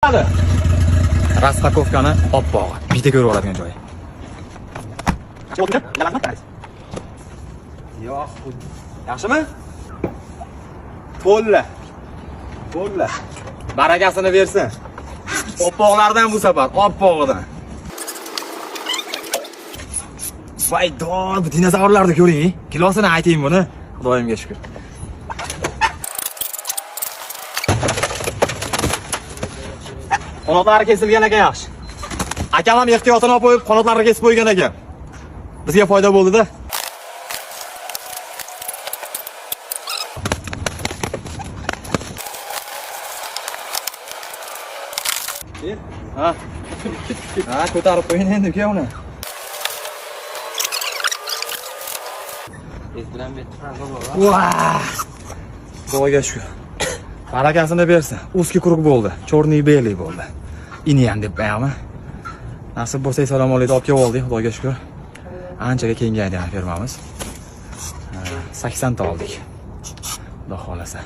Hadi. Rastakovkani oppog'i. Bitta ko'rib oladigan joyi. Yo'q. Yaxshimi? To'lla. To'lla. Barakasini bersin. Oppog'lardan bu safar, oppog'idan. Voy, dor, bu dinozavrlarni ko'ring. Kilosini ayting buni. Xudoyimga shukr. Qanotlari kesilgan ekan yaxshi. Akam ham ehtiyotini olib qo'yib, qanotlarini kesib qo'ygan ekan. Bizga foyda bo'ldi-da. Ha. Ha, ko'tarib qo'ying endi uka uni. Vah! Xudoga shukr. Barakasini bersin. Узкий круг bo'ldi. Chorniy belli bo'ldi. Iniyan deb qo'yaman. Nasib bo'lsa salom alaykum olib kelib oldik, Xudoga shukr. Anchaga kengaydi fermamiz. 80 ta oldik. Xudo xolasa.